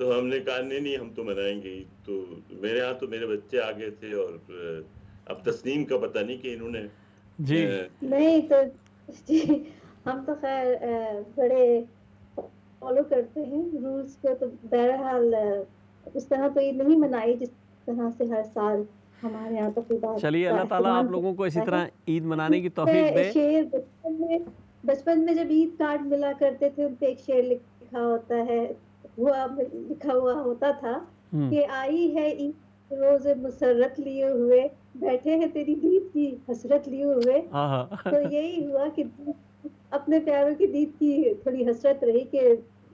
تو ہم نے کہا نہیں ہم تو منائیں گے. تو میرے ہاں تو میرے بچے آ گئے تھے, اور اب تسنیم کا پتہ نہیں کہ انہوں نے جی نہیں تو جی ہم تو خیر بڑے فالو کرتے ہیں رولز کو. تو بہرحال اس طرح تو عید نہیں منائی جس طرح سے ہر سال ہمارے یہاں تقریبات چلیے کا اللہ تعالیٰ آپ اہتمام لوگوں کو اسی ہوتا طرح عید منانے کی ہے. توفیق دے. شعر بچپن میں جب عید کارڈ ملا کرتے تھے ان پہ ایک شعر لکھا ہوتا ہے, لکھا ہوا ہوتا تھا کہ آئی ہے عید روز مسرت لیے ہوئے, بیٹھے ہیں تیری دید کی حسرت لیے ہوئے. تو یہی ہوا کہ اپنے پیاروں کی دید کی تھوڑی حسرت رہی کہ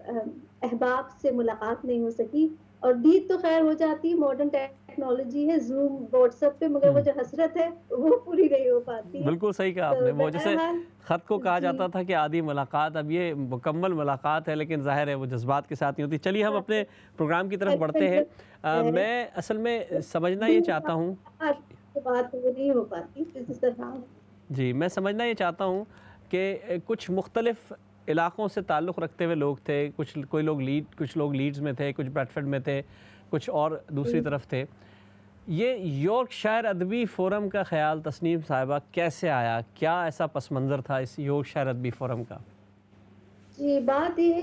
احباب سے ملاقات نہیں ہو سکی. اور دید تو خیر ہو جاتی, ماڈرن ٹیکنالوجی ہے, زوم واٹس ایپ پہ, مگر وہ جو حسرت ہے وہ پوری نہیں ہو پاتی ہے. بالکل صحیح کہا آپ تو نے. وہ جیسے بہرحال خط کو کہا جی جاتا تھا کہ آدھی ملاقات, اب یہ مکمل ملاقات ہے, لیکن ظاہر ہے وہ جذبات کے ساتھ نہیں ہوتی. چلیے ہم اپنے پروگرام کی طرف بڑھتے ہیں. میں اصل میں سمجھنا یہ چاہتا ہوں, بات وہ نہیں ہو پاتی جس طرح. جی میں سمجھنا یہ چاہتا ہوں کہ کچھ مختلف علاقوں سے تعلق رکھتے ہوئے لوگ تھے, کچھ لوگ لیڈز میں تھے, کچھ بریڈ فورڈ میں تھے, کچھ اور دوسری طرف تھے. یہ یارک شائر ادبی فورم کا خیال تسنیم صاحبہ کیسے آیا؟ کیا ایسا پس منظر تھا اس یارک شائر ادبی فورم کا؟ جی بات یہ ہے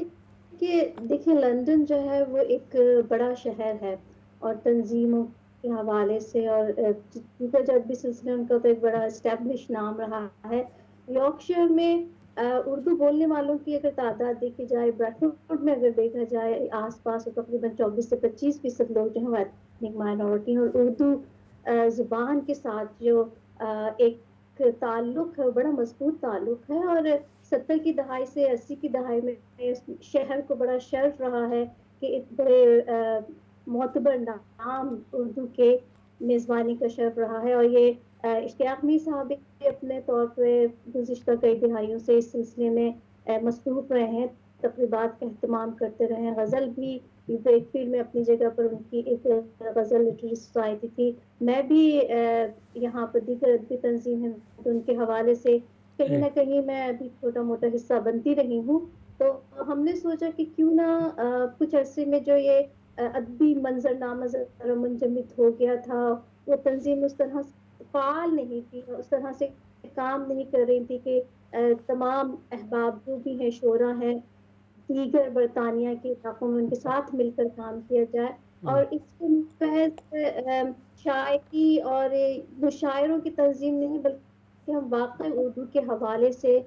کہ دیکھیں لندن جو ہے وہ ایک بڑا شہر ہے, اور تنظیموں کے حوالے سے اور دیگر جو ادبی سلسلے ان کا تو ایک بڑا اسٹیبلش نام رہا ہے. یارکشائر میں اردو بولنے والوں کی اگر تعداد دیکھی جائے, بریڈفورڈ میں اگر دیکھا جائے, آس پاس تقریباً 24 سے 25% لوگ جو ہیں ایتھنک مائنورٹی, اور اردو زبان کے ساتھ جو ایک تعلق ہے, بڑا مضبوط تعلق ہے. اور 70 کی دہائی سے 80 کی دہائی میں شہر کو بڑا شرف رہا ہے کہ ایک بڑے معتبر نام اردو کے میزبانی کا شرف رہا ہے. اور یہ اشتیاق میر صاحب اپنے طور پہ گزشتہ کئی دہائیوں سے اس سلسلے میں مصروف رہے ہیں, تقریبات کا اہتمام کرتے رہے ہیں. غزل بھی ایک فیلڈ میں اپنی جگہ پر ان کی ایک غزل لٹریری سوسائٹی تھی. میں بھی یہاں پر دیگر ادبی تنظیم ہیں ان کے حوالے سے کہیں نہ کہیں میں ابھی چھوٹا موٹا حصہ بنتی رہی ہوں. تو ہم نے سوچا کہ کیوں نہ کچھ عرصے میں جو یہ ادبی منظر نامہ ذرا منجمد ہو گیا تھا, وہ تنظیم اس طرح سے فعال نہیں تھی, اس طرح سے کام نہیں کر رہی تھی کہ تمام احباب جو بھی ہیں, شعراء ہیں دیگر برطانیہ کے علاقوں میں, ان کے ساتھ مل کر کام کیا جائے. اور اس کے محض شاعری اور مشاعروں کی تنظیم نہیں, بلکہ ہم واقعی اردو کے حوالے سے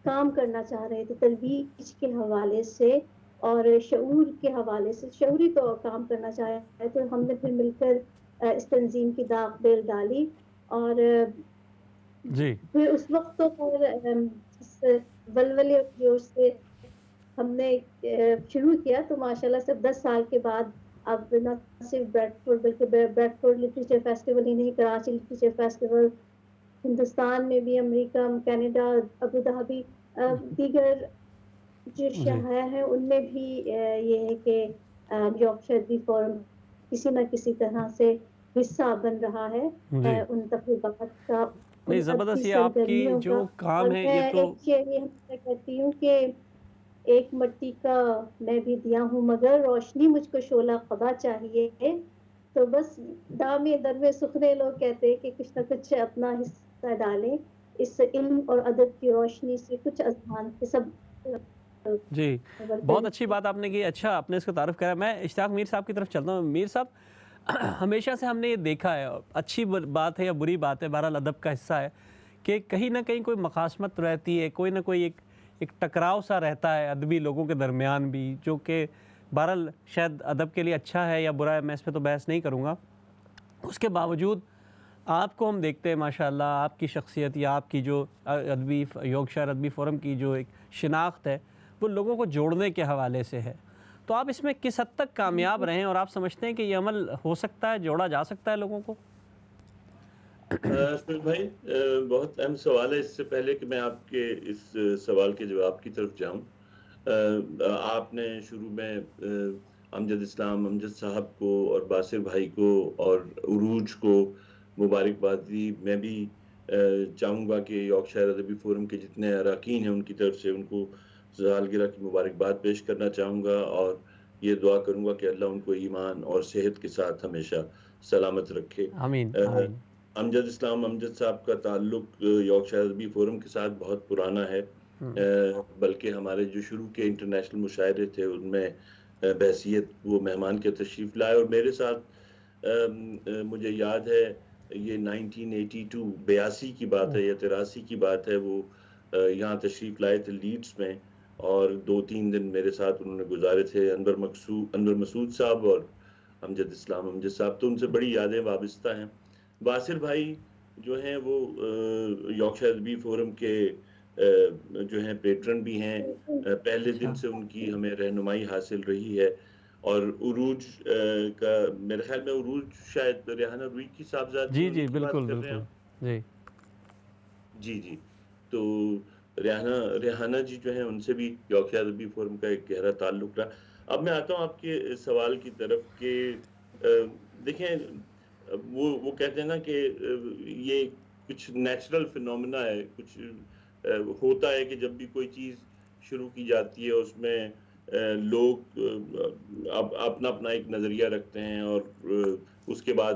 کام کرنا چاہ رہے تھے, ترویج کے حوالے سے اور شعور کے حوالے سے, شعوری تو کام کرنا چاہ رہے تھے. ہم نے پھر مل کر اس تنظیم کی داغ بیل ڈالی, اور جی پھر اس وقت تو ولولے اور جوش سے ہم نے شروع کیا. تو ماشاءاللہ سے 10 سال کے بعد اب نہ صرف بریڈ فورڈ بلکہ بریڈ فورڈ لٹریچر فیسٹیول ہی نہیں, کراچی لٹریچر فیسٹیول, ہندوستان میں بھی, امریکہ, کینیڈا, ابوظہبی, دیگر جو شہر ہیں ان میں بھی یہ ہے کہ یارکشائر ادبی فورم کسی نہ کسی طرح سے حصہ بن رہا ہے ان تقریبات کا, ان نہیں ادبی زبردست, یہ آپ کی سرگرمیوں جو کا. اور کام ہے میں یہ تو ایک شعر یہ ہمیشہ کہتی ہوں کہ ایک مٹی کا میں بھی دیا ہوں مگر روشنی مجھ کو شعلہ قبا چاہیے. تو بس دامے در میں سخنے لوگ کہتے ہیں کہ کچھ نہ کچھ اپنا حصہ ڈالیں اس علم اور ادب کی روشنی سے, کچھ اذہان کے سب. جی بہت اچھی بات آپ نے کی. اچھا آپ نے اس کو تعارف کرا. میں اشتیاق میر صاحب کی طرف چلتا ہوں. میر صاحب, ہمیشہ سے ہم نے یہ دیکھا ہے, اچھی بات ہے یا بری بات ہے, بہرحال ادب کا حصہ ہے, کہ کہیں نہ کہیں کوئی مخاصمت رہتی ہے, کوئی نہ کوئی ایک ٹکراؤ سا رہتا ہے ادبی لوگوں کے درمیان بھی, جو کہ بہرحال شاید ادب کے لیے اچھا ہے یا برا ہے, میں اس پہ تو بحث نہیں کروں گا. اس کے باوجود آپ کو ہم دیکھتے ہیں ماشاءاللہ, آپ کی شخصیت یا آپ کی جو یارکشائر ادبی فورم کی جو ایک شناخت ہے وہ لوگوں کو جوڑنے کے حوالے سے ہے. تو آپ اس میں کس حد تک کامیاب رہے ہیں, اور آپ سمجھتے ہیں کہ یہ عمل ہو سکتا ہے, جوڑا جا سکتا ہے لوگوں کو؟ سہیل بھائی بہت اہم سوال ہے. اس سے پہلے کہ میں آپ کے اس سوال کے جواب کی طرف جاؤں, آپ نے شروع میں امجد اسلام امجد صاحب کو اور باسر بھائی کو اور عروج کو مبارکباد دی. میں بھی چاہوں گا کہ یارکشائر ادبی فورم کے جتنے اراکین ہیں ان کی طرف سے ان کو سالگرہ کی مبارکباد پیش کرنا چاہوں گا. اور یہ دعا کروں گا کہ اللہ ان کو ایمان اور صحت کے ساتھ ہمیشہ سلامت رکھے۔ آمین آمین۔ امجد اسلام امجد صاحب کا تعلق یارکشائر ادبی فورم کے ساتھ بہت پرانا ہے، بلکہ ہمارے جو شروع کے انٹرنیشنل مشاعرے تھے ان میں بحیثیت وہ مہمان کے تشریف لائے، اور میرے ساتھ مجھے یاد ہے یہ 1982 کی بات ہے یا 83 کی بات ہے، وہ یہاں تشریف لائے تھے لیڈز میں، اور 2-3 دن میرے ساتھ انہوں نے گزارے تھے، انور مسعود صاحب اور امجد اسلام امجد صاحب، تو ان سے بڑی یادیں وابستہ ہیں۔ باسر بھائی جو ہیں وہ یارکشائر ادبی فورم کے جو ہیں پیٹرن بھی ہیں، پہلے دن سے ان کی ہمیں رہنمائی حاصل رہی ہے، اور عروج کا میرے خیال میں عروج شاید ریحانہ روئی کی صاحبزادی جی بالکل بالکل جی جی، تو ریحانہ جی جو ہیں ان سے بھی یارکشائر ادبی فورم کا ایک گہرا تعلق رہا۔ اب میں آتا ہوں آپ کے سوال کی طرف کہ دیکھیں وہ کہتے ہیں نا کہ یہ کچھ نیچرل فینومینا ہے، کچھ ہوتا ہے کہ جب بھی کوئی چیز شروع کی جاتی ہے اس میں لوگ اپنا اپنا ایک نظریہ رکھتے ہیں، اور اس کے بعد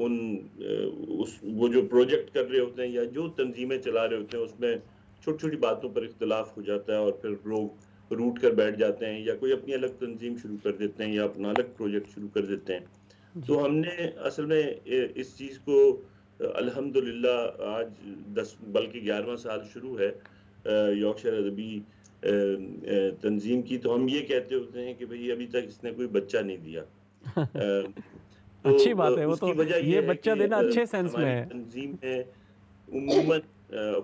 وہ جو پروجیکٹ کر رہے ہوتے ہیں یا جو تنظیمیں چلا رہے ہوتے ہیں اس میں چھوٹی چھوٹی باتوں پر اختلاف ہو جاتا ہے، اور پھر لوگ روٹ کر بیٹھ جاتے ہیں، یا کوئی اپنی الگ تنظیم شروع کر دیتے ہیں یا اپنا الگ پروجیکٹ شروع کر دیتے ہیں۔ تو ہم نے اصل میں اس چیز کو الحمدللہ آج 10 بلکہ 11واں سال شروع ہے یارکشائر ادبی تنظیم کی، تو ہم یہ کہتے ہوتے ہیں کہ بھئی ابھی تک اس نے کوئی بچہ نہیں دیا۔ اچھی بات ہے، وہ اس تو کی وجہ یہ ہے بچہ کہ دینا اچھے سینس میں ہماری ہے۔ تنظیم میں عموماً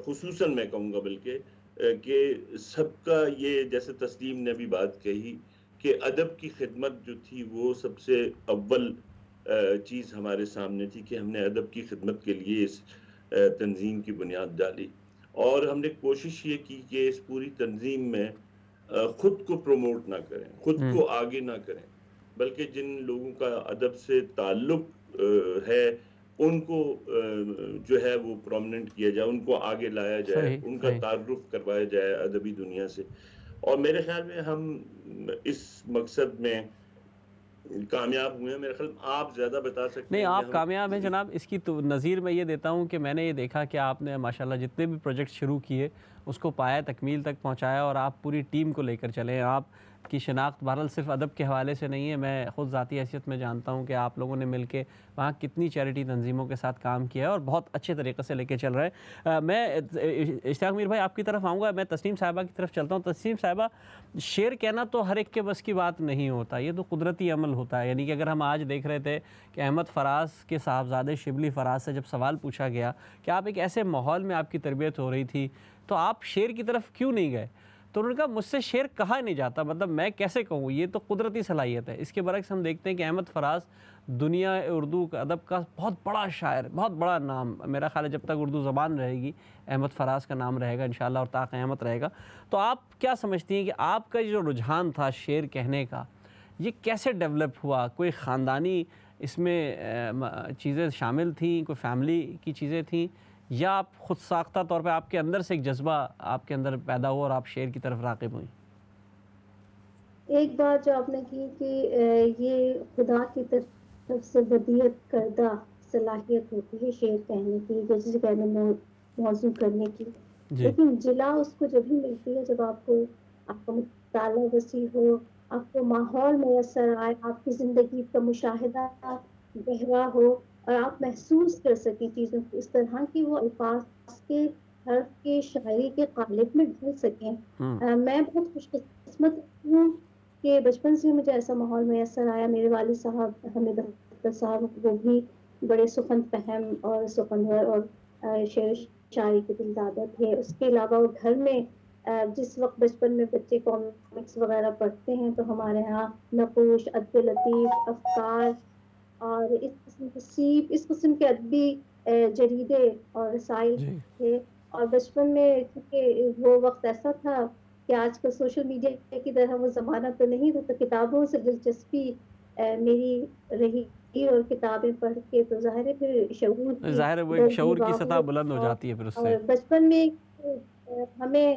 خصوصاً میں کہوں گا بلکہ کہ سب کا یہ، جیسے تسلیم نے بھی بات کہی کہ ادب کی خدمت جو تھی وہ سب سے اول چیز ہمارے سامنے تھی، کہ ہم نے ادب کی خدمت کے لیے اس تنظیم کی بنیاد ڈالی، اور ہم نے کوشش یہ کی کہ اس پوری تنظیم میں خود کو پروموٹ نہ کریں، خود کو آگے نہ کریں، بلکہ جن لوگوں کا ادب سے تعلق ہے ان کو جو ہے وہ پرومیننٹ کیا جائے، ان کو آگے لایا جائے، ان کا تعارف کروایا جائے ادبی دنیا سے، اور میرے خیال میں ہم اس مقصد میں کامیاب ہوئے ہیں۔ میرے خیال آپ زیادہ بتا سکتے ہیں۔ نہیں، آپ کامیاب ہیں جناب، اس کی تو نظیر میں یہ دیتا ہوں کہ میں نے یہ دیکھا کہ آپ نے ماشاءاللہ جتنے بھی پروجیکٹ شروع کیے اس کو پایا تکمیل تک پہنچایا، اور آپ پوری ٹیم کو لے کر چلے۔ آپ کی شناخت بہرحال صرف ادب کے حوالے سے نہیں ہے، میں خود ذاتی حیثیت میں جانتا ہوں کہ آپ لوگوں نے مل کے وہاں کتنی چیریٹی تنظیموں کے ساتھ کام کیا ہے اور بہت اچھے طریقے سے لے کے چل رہے ہیں۔ میں اشتیاق میر بھائی آپ کی طرف آؤں گا، میں تسنیم صاحبہ کی طرف چلتا ہوں۔ تسنیم صاحبہ، شعر کہنا تو ہر ایک کے بس کی بات نہیں ہوتا، یہ تو قدرتی عمل ہوتا ہے، یعنی کہ اگر ہم آج دیکھ رہے تھے کہ احمد فراز کے صاحبزادے شبلی فراز سے جب سوال پوچھا گیا کہ آپ ایک ایسے ماحول میں آپ کی تربیت ہو رہی تھی تو آپ شعر کی طرف کیوں نہیں گئے، تو انہوں نے کہا مجھ سے شعر کہا نہیں جاتا، مطلب میں کیسے کہوں، یہ تو قدرتی صلاحیت ہے۔ اس کے برعکس ہم دیکھتے ہیں کہ احمد فراز دنیا اردو ادب کا بہت بڑا شاعر، بہت بڑا نام، میرا خیال ہے جب تک اردو زبان رہے گی احمد فراز کا نام رہے گا انشاءاللہ، اور تا قیامت رہے گا۔ تو آپ کیا سمجھتی ہیں کہ آپ کا جو رجحان تھا شعر کہنے کا، یہ کیسے ڈیولپ ہوا؟ کوئی خاندانی اس میں چیزیں شامل تھیں، کوئی فیملی کی چیزیں تھیں، یا آپ خود ساختہ طور پہ آپ کے اندر سے ایک جذبہ آپ کے اندر پیدا ہوا اور آپ شعر کی طرف راغب ہوئیں؟ ایک بات جو آپ نے کی کہ یہ خدا کی طرف سے ودیعت کردہ صلاحیت ہوتی ہے شعر کہنے کی، جیسے کہنے موضوع کرنے کی، لیکن جلا اس کو جب ہی ملتی ہے جب آپ کا مطالعہ وسیع ہو، آپ کو ماحول میسر آئے، آپ کی زندگی کا مشاہدہ گہرا ہو، اور آپ محسوس کر سکیں چیزوں کو اس طرح کی وہ الفاظ کے حرف کے شاعری کے قالب میں ڈھل سکیں۔ میں بہت خوش قسمت ہوں کہ بچپن سے مجھے ایسا ماحول میسر آیا۔ میرے والد صاحب حمید اختر صاحب وہ بھی بڑے سخن فہم اور سخنور اور شعر شاعری کے دلدادہ تھے۔ اس کے علاوہ وہ گھر میں جس وقت بچپن میں بچے کامکس وغیرہ پڑھتے ہیں تو ہمارے ہاں نقوش، ادب لطیف، افکار اور اس قسم کے ادبی جریدے اور رسائل تھے۔ اور بچپن میں کیونکہ وہ وقت ایسا تھا کہ آج کل سوشل میڈیا کی طرح وہ زمانہ تو نہیں تھا، تو کتابوں سے دلچسپی میری رہی، اور کتابیں پڑھ کے تو ظاہر ہے پھر شعور کی ظاہر ہے وہ ایک شعور کی سطح بلند ہو جاتی ہے پھر اس سے۔ اور بچپن میں ہمیں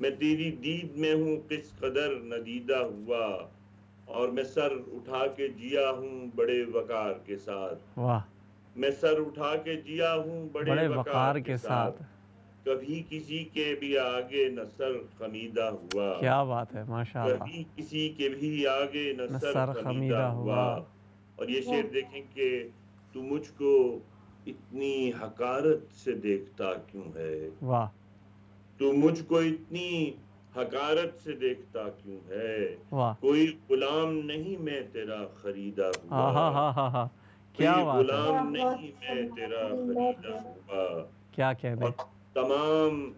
میں تیری دید میں ہوں کس قدر ندیدہ ہوا، اور میں سر اٹھا کے جیا ہوں بڑے وقار کے ساتھ، واہ، میں سر اٹھا کے جیا ہوں بڑے بڑے وقار وقار کے کے ساتھ، ساتھ. کبھی کسی کے بھی آگے نہ سر خمیدہ ہوا، کیا بات ہے، ماشاء اللہ. کبھی کسی کے بھی آگے نہ نہ سر سر خمیدہ خمیدہ ہوا۔ ہوا. اور یہ شعر دیکھیں کہ تو مجھ کو اتنی حقارت سے دیکھتا کیوں ہے، واہ، تو مجھ کو اتنی حقارت سے دیکھتا کیوں ہے، واہ، کوئی غلام نہیں میں تیرا خریدا ہاں ہوا، ہاں ہاں ہاں ہاں، کوئی کیا بات ہے، غلام نہیں میں تیرا خریدا ہوا، کیا کہنے. اور تمام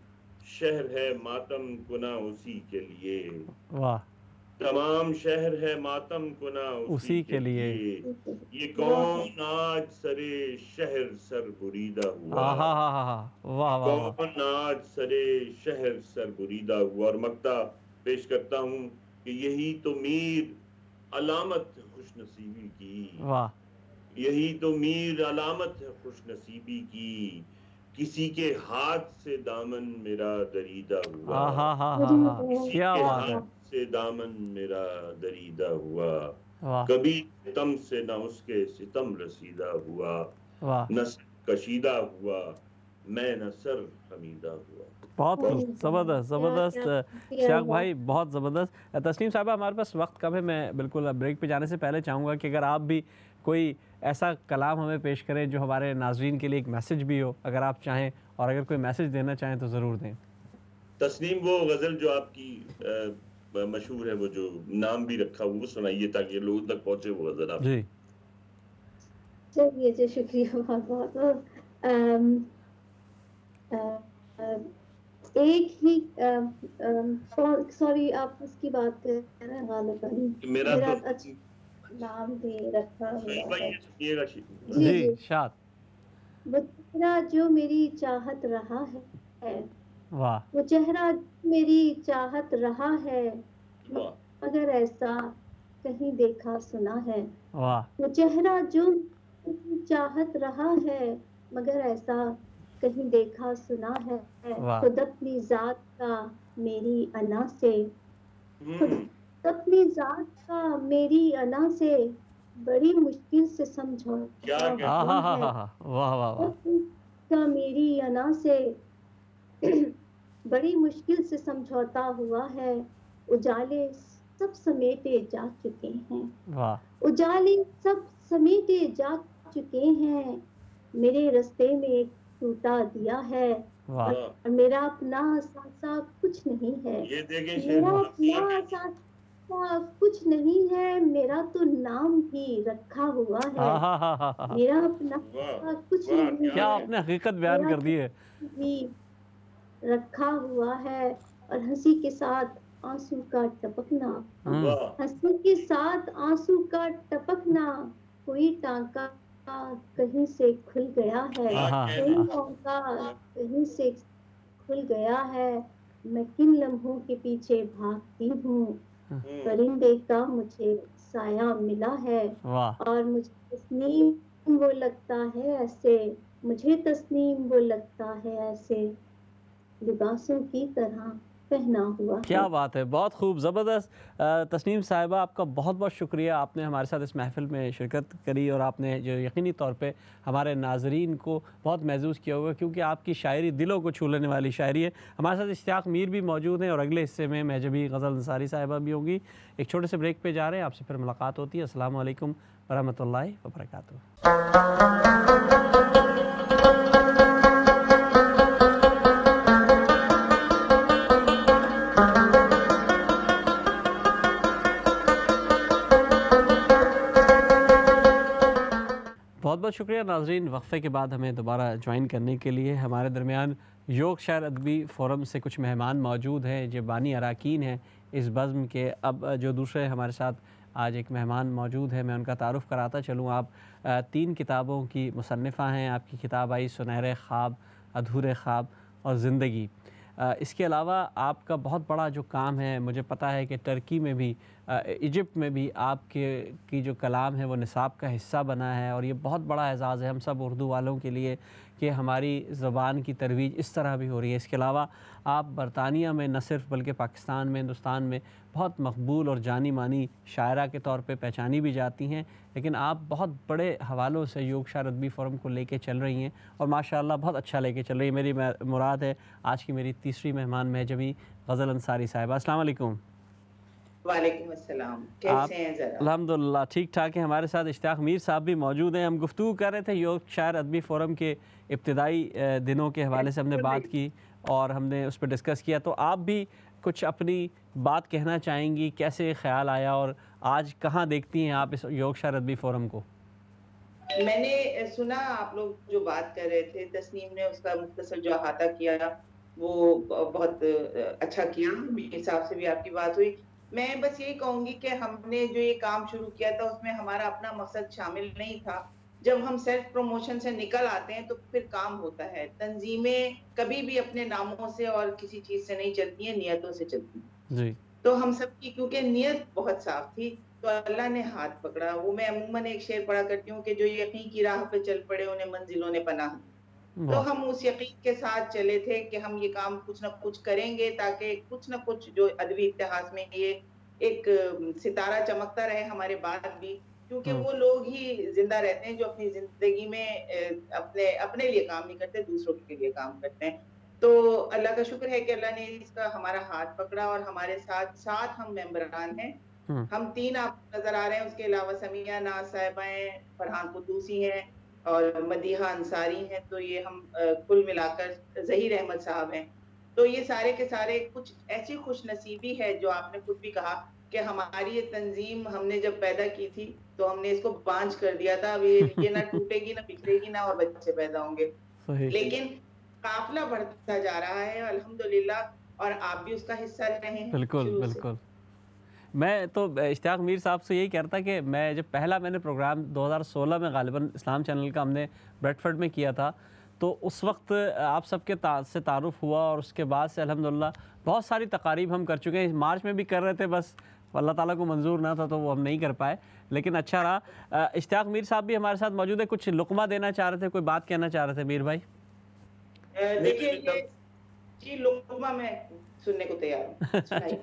شہر ہے ماتم کنا اسی کے لیے، واہ، تمام شہر ہے ماتم کنا اسی اسی کے کے لیے. لیے، یہ کون آج سرے شہر سر بریدہ ہوا، ہاں ہاں ہاں ہاں ہاں، واہ واہ واہ. کون آج سرے شہر سر بریدہ ہوا۔ اور مقطع پیش کرتا ہوں کہ یہی تو میر علامت ہے خوش نصیبی کی، واہ، یہی تو میر علامت ہے خوش نصیبی کی، کسی کے ہاتھ سے دامن میرا دریدہ ہوا، ہاں ہاں ہاں ہاں ہاں، کسی کیا کے بات ہے. ہاتھ سے دامن میرا دریدہ ہوا، واہ کبھی ستم سے نہ اس کے ستم رسیدہ ہوا، واہ، نہ سر کشیدہ ہوا، میں نہ سر خمیدہ ہوا۔ بہت خوب، زبردست زبردست. اشتیاق کیا بھائی بہت زبردست. تسنیم صاحبہ ہمارے پاس وقت کم ہے، میں بالکل بریک پہ جانے سے پہلے چاہوں گا کہ اگر آپ بھی کوئی ایسا کلام ہمیں پیش کریں جو ہمارے ناظرین کے لیے ایک میسج بھی ہو، اگر آپ چاہیں، اور اگر کوئی میسج دینا چاہیں تو ضرور دیں. تسنیم وہ غزل جو آپ کی مشہور ہے، وہ جو نام بھی رکھا وہ سنائیے تاکہ لوگوں تک پہنچے وہ غزل آپ. جی چلیے جی، شکریہ بہت بہت. ایک ہی سوری، آپ اس کی بات کر رہے ہیں غالباً، میرا میرا نام بھی رکھا سہیل ہوا بھائی ہے. یہ سنیے گا جی جی جی. شاد. وہ چہرہ جو میری چاہت رہا ہے، واہ وہ چہرہ جو میری چاہت رہا ہے، واہ مگر ایسا کہیں دیکھا سنا ہے، واہ وہ چہرہ جو میری چاہت رہا ہے، مگر ایسا کہیں دیکھا سنا ہے، واہ. خود اپنی ذات کا میری انا سے، خود ہوں اپنی ذات کا میری انا سے بڑی مشکل سے کیا سمجھوتا کہتے ہاں ہوا ہاں ہاں ہے، ہاں ہاں، واہ واہ واہ. کا میری انا سے بڑی مشکل سے سمجھوتا ہوا ہے، اجالے سب سمیٹے جا چکے ہیں، واہ اجالے سب سمیٹے جا چکے ہیں، میرے رستے میں ایک ٹوٹا دیا ہے، واہ. واہ، اور میرا اپنا ساسا کچھ نہیں ہے، یہ دیکھیں شیر میرا مہاتما اپنا ساسا کچھ نہیں ہے، میرا تو نام بھی رکھا ہوا ہے، ہاں ہاں ہاں ہاں ہاں، میرا اپنا واہ ساسا کچھ واہ نہیں کیا کیا ہے، آپ نے حقیقت بیان میرا کر دی ہے. بھی رکھا ہوا ہے، اور ہنسی کے ساتھ آنسو کا ٹپکنا، ہوں. واہ ہنسی کے ساتھ آنسو کا ٹپکنا، کوئی ٹانکا کہیں سے کھل گیا ہے، ہاں کیا ہاں کوئی ہاں. کہنے ٹانکا کہیں سے کھل گیا ہے، میں کن لمحوں کے پیچھے بھاگتی ہوں، ہوں پرندے کا مجھے سایہ ملا ہے، واہ اور مجھے تسنیم وہ لگتا ہے ایسے، مجھے تسنیم وہ لگتا ہے ایسے لباسوں کی طرح پہنا ہوا ہے۔ کیا بات ہے، بہت خوب، زبردست. تسنیم صاحبہ آپ کا بہت بہت شکریہ، آپ نے ہمارے ساتھ اس محفل میں شرکت کری، اور آپ نے جو یقینی طور پہ ہمارے ناظرین کو بہت محظوظ کیا ہوگا، کیونکہ آپ کی شاعری دلوں کو چھو لینے والی شاعری ہے. ہمارے ساتھ اشتیاق میر بھی موجود ہیں، اور اگلے حصے میں مہجبی غزل انصاری صاحبہ بھی ہوں گی. ایک چھوٹے سے بریک پہ جا رہے ہیں، آپ سے پھر ملاقات ہوتی ہے. السلام علیکم ورحمۃ اللہ وبرکاتہ. بہت بہت شکریہ ناظرین، وقفے کے بعد ہمیں دوبارہ جوائن کرنے کے لیے. ہمارے درمیان یوگ شعر ادبی فورم سے کچھ مہمان موجود ہیں جو بانی اراکین ہیں اس بزم کے. اب جو دوسرے ہمارے ساتھ آج ایک مہمان موجود ہے، میں ان کا تعارف کراتا چلوں. آپ 3 کتابوں کی مصنفہ ہیں. آپ کی کتاب آئی سنہرے خواب، ادھورے خواب اور زندگی. اس کے علاوہ آپ کا بہت بڑا جو کام ہے، مجھے پتہ ہے کہ ترکی میں بھی، ایجپٹ میں بھی آپ کی جو کلام ہے وہ نصاب کا حصہ بنا ہے، اور یہ بہت بڑا اعزاز ہے ہم سب اردو والوں کے لیے کہ ہماری زبان کی ترویج اس طرح بھی ہو رہی ہے۔ اس کے علاوہ آپ برطانیہ میں نہ صرف بلکہ پاکستان میں، ہندوستان میں بہت مقبول اور جانی مانی شاعرہ کے طور پہ پہچانی بھی جاتی ہیں، لیکن آپ بہت بڑے حوالوں سے یوگشار ادبی فورم کو لے کے چل رہی ہیں اور ماشاءاللہ بہت اچھا لے کے چل رہی ہیں۔ میری مراد ہے آج کی میری تیسری مہمان مہجویں غزل انصاری صاحبہ۔ السلام علیکم۔ وعلیکم السلام، آپ کیسے ہیں ذرا؟ الحمدللہ ٹھیک ٹھاک ہیں۔ ہمارے ساتھ اشتیاق میر صاحب بھی موجود ہیں۔ ہم گفتگو کر رہے تھے یورکشائر ادبی فورم کے ابتدائی دنوں کے حوالے سے ہم نے بات کی اور ہم نے اس پہ ڈسکس کیا، تو آپ بھی کچھ اپنی بات کہنا چاہیں گی، کیسے خیال آیا اور آج کہاں دیکھتی ہیں آپ اس یورکشائر ادبی فورم کو؟ میں نے سنا آپ لوگ جو بات کر رہے تھے، تسنیم نے اس کا مختصر جو احاطہ کیا وہ بہت اچھا کیا، میرے حساب سے بھی آپ کی بات ہوئی۔ میں بس یہی کہوں گی کہ ہم نے جو یہ کام شروع کیا تھا اس میں ہمارا اپنا مقصد شامل نہیں تھا۔ جب ہم سیلف پروموشن سے نکل آتے ہیں تو پھر کام ہوتا ہے۔ تنظیمیں کبھی بھی اپنے ناموں سے اور کسی چیز سے نہیں چلتی ہیں، نیتوں سے چلتی ہیں۔ جی، تو ہم سب کی کیونکہ نیت بہت صاف تھی تو اللہ نے ہاتھ پکڑا۔ وہ میں عموماً ایک شعر پڑھا کرتی ہوں کہ جو یقین کی راہ پہ چل پڑے انہیں منزلوں نے پناہ دی۔ تو ہم اس یقین کے ساتھ چلے تھے کہ ہم یہ کام کچھ نہ کچھ کریں گے تاکہ کچھ نہ کچھ جو ادبی اتحاد میں یہ ایک ستارہ چمکتا رہے ہمارے بعد بھی، کیونکہ وہ لوگ ہی زندہ رہتے ہیں جو اپنی زندگی میں اپنے لیے کام نہیں کرتے، دوسروں کے لیے کام کرتے ہیں۔ تو اللہ کا شکر ہے کہ اللہ نے اس کا ہمارا ہاتھ پکڑا اور ہمارے ساتھ ہم ممبران ہیں۔ ہم 3 آپ نظر آ رہے ہیں، اس کے علاوہ سمیہ ناز صاحبہ ہیں، فرحان قدوسی ہیں اور مدیحہ انصاری ہیں، تو یہ ہم کل ملا کر ظہیر احمد صاحب ہیں۔ تو یہ سارے کے سارے کچھ ایسی خوش نصیبی ہے جو آپ نے خود بھی کہا کہ ہماری یہ تنظیم ہم نے جب پیدا کی تھی تو ہم نے اس کو بانجھ کر دیا تھا، اب یہ نہ ٹوٹے گی نہ بکھرے گی نہ اور بچے پیدا ہوں گے۔ لیکن قافلہ بڑھتا جا رہا ہے الحمدللہ، اور آپ بھی اس کا حصہ رہے ہیں بالکل شروع سے۔ بالکل۔ میں تو اشتیاق میر صاحب سے یہی کہتا کہ میں جب میں نے پروگرام 2016 میں غالباً اسلام چینل کا ہم نے بریڈ فورڈ میں کیا تھا، تو اس وقت آپ سب کے سے تعارف ہوا اور اس کے بعد سے الحمدللہ بہت ساری تقاریب ہم کر چکے ہیں۔ مارچ میں بھی کر رہے تھے، بس اللہ تعالیٰ کو منظور نہ تھا تو وہ ہم نہیں کر پائے، لیکن اچھا رہا۔ اشتیاق میر صاحب بھی ہمارے ساتھ موجود ہے، کچھ لقمہ دینا چاہ رہے تھے، کوئی بات کہنا چاہ رہے تھے میر بھائی؟ دیکھیے یہ جی لقمہ میں سننے کو تیار ہوں۔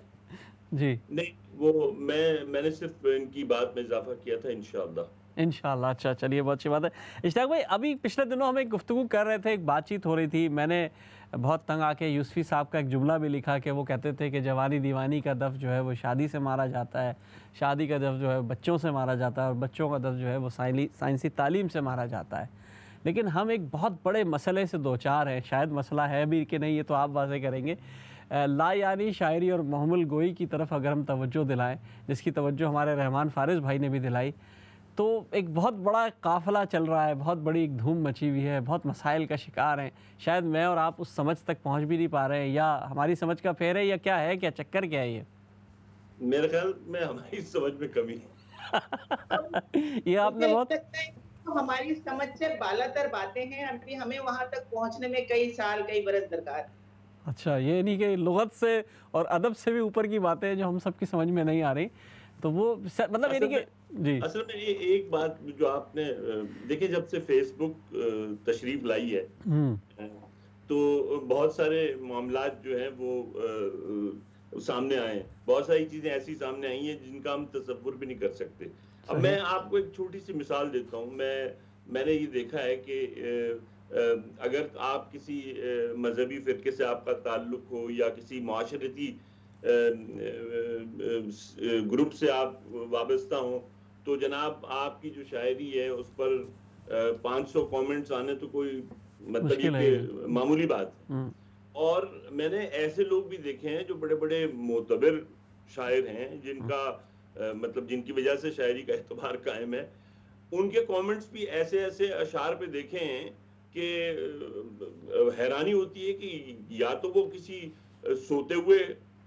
جی نہیں، وہ میں نے صرف ان کی بات میں اضافہ کیا تھا انشاءاللہ۔ انشاءاللہ۔ اچھا، چلیے بہت اچھی بات ہے۔ اشتیاق بھائی، ابھی پچھلے دنوں ہم ایک گفتگو کر رہے تھے، ایک بات چیت ہو رہی تھی، میں نے بہت تنگ آ کے یوسفی صاحب کا ایک جملہ بھی لکھا کہ وہ کہتے تھے کہ جوانی دیوانی کا دف جو ہے وہ شادی سے مارا جاتا ہے، شادی کا دف جو ہے بچوں سے مارا جاتا ہے، اور بچوں کا دف جو ہے وہ سائنسی تعلیم سے مارا جاتا ہے۔ لیکن ہم ایک بہت بڑے مسئلے سے دوچار ہیں، شاید مسئلہ ہے بھی کہ نہیں یہ تو آپ واضح کریں گے۔ لا یعنی شاعری اور محمل گوئی کی طرف اگر ہم توجہ دلائیں، جس کی توجہ ہمارے رحمان فارز بھائی نے بھی دلائی، تو ایک بہت بڑا قافلہ چل رہا ہے، بہت بڑی ایک دھوم مچی ہوئی ہے، بہت مسائل کا شکار ہیں۔ شاید میں اور آپ اس سمجھ تک پہنچ بھی نہیں پا رہے ہیں، یا ہماری سمجھ کا پھیر ہے، یا کیا ہے، کیا چکر کیا ہے یہ؟ میرے خیال میں ہماری سمجھ میں کمی ہے۔ یہ آپ نے بہت ہماری سمجھ سے بالا تر باتیں ہیں، ابھی ہمیں وہاں تک پہنچنے میں کئی سال کئی برس درکار۔ اچھا، یہ نہیں کہ لغت سے اور ادب سے بھی اوپر کی باتیں جو ہم سب کی سمجھ میں نہیں آ رہی، تو وہ مطلب یہ نہیں کہ جی اصل میں یہ ایک بات جو آپ نے دیکھیں، جب سے فیس بک تشریف لائی ہے تو بہت سارے معاملات جو ہیں وہ سامنے آئے ہیں، بہت ساری چیزیں ایسی سامنے آئی ہیں جن کا ہم تصور بھی نہیں کر سکتے۔ اب میں آپ کو ایک چھوٹی سی مثال دیتا ہوں۔ میں نے یہ دیکھا ہے کہ اگر آپ کسی مذہبی فرقے سے آپ کا تعلق ہو یا کسی معاشرتی گروپ سے آپ وابستہ ہوں، تو جناب آپ کی جو شاعری ہے اس پر 500 کامنٹس آنے تو کوئی مطلب یہ کہ معمولی بات ہے۔ اور میں نے ایسے لوگ بھی دیکھے ہیں جو بڑے بڑے معتبر شاعر ہیں، جن کا مطلب جن کی وجہ سے شاعری کا اعتبار قائم ہے، ان کے کامنٹس بھی ایسے ایسے اشعار پہ دیکھے ہیں کہ حیرانی ہوتی ہے کہ یا تو وہ کسی سوتے ہوئے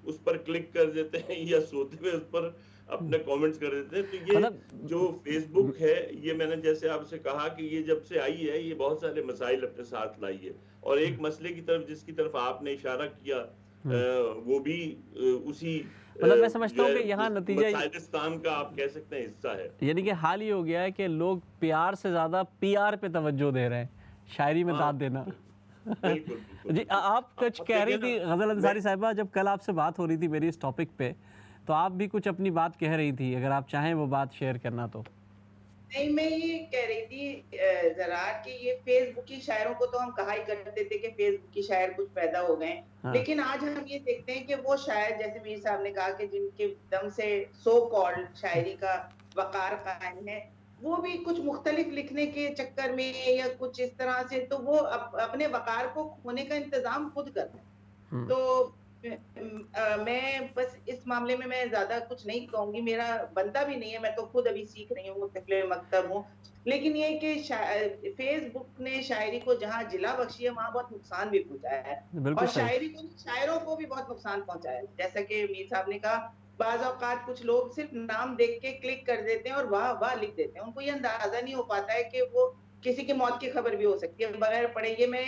اس پر کلک کر دیتے ہیں یا سوتے ہوئے اس پر اپنے کامنٹس کر دیتے ہیں۔ تو یہ جو فیس بک ہے، یہ میں نے جیسے آپ سے کہا کہ یہ جب سے آئی ہے یہ بہت سارے مسائل اپنے ساتھ لائی ہے، اور ایک مسئلے کی طرف جس کی طرف آپ نے اشارہ کیا وہ بھی اسی مطلب میں سمجھتا ہوں کہ یہاں نتیجہ مسائلستان کا آپ کہہ سکتے ہیں حصہ ہے۔ یعنی کہ حال یہ ہو گیا ہے کہ لوگ پیار سے زیادہ پی آر پہ توجہ دے رہے ہیں، شاعری میں داد دینا. بالکل. جی آپ کچھ کہہ رہی تھی غزل انصاری صاحبہ، جب کل آپ سے بات ہو رہی تھی میری اس ٹاپک پہ، تو آپ بھی کچھ اپنی بات کہہ رہی تھی، اگر آپ چاہیں وہ بات شیئر کرنا تو. نہیں، میں یہ کہہ رہی تھی زراعت کہ یہ فیس بک کی شاعروں کو تو ہم کہا ہی کرتے تھے کہ فیس بک کی شاعر کچھ پیدا ہو گئے، لیکن آج ہم یہ دیکھتے ہیں کہ وہ شاعر جیسے میر صاحب نے کہا کہ جن کے دم سے سو کالڈ شاعری کا وقار قائم ہے، وہ بھی کچھ مختلف لکھنے کے چکر میں یا کچھ اس طرح سے تو وہ اپنے وقار کو کھونے کا انتظام خود کرتے ہیں. تو میں بس اس معاملے میں زیادہ کچھ نہیں کہوں گی، میرا بنتا بھی نہیں ہے، میں تو خود ابھی سیکھ رہی ہوں، مستقل مکتب ہوں. لیکن یہ کہ فیس بک نے شاعری کو جہاں جلا بخشی ہے وہاں بہت نقصان بھی پہنچایا ہے، بالکل اور صحیح. شاعروں کو بھی بہت نقصان پہنچایا ہے. جیسا کہ میر صاحب نے کہا، بعض اوقات کچھ لوگ صرف نام دیکھ کے کلک کر دیتے ہیں اور واہ واہ لکھ دیتے ہیں، ان کو یہ اندازہ نہیں ہو پاتا ہے کہ وہ کسی کی موت کی خبر بھی ہو سکتی ہے بغیر پڑھے. یہ میں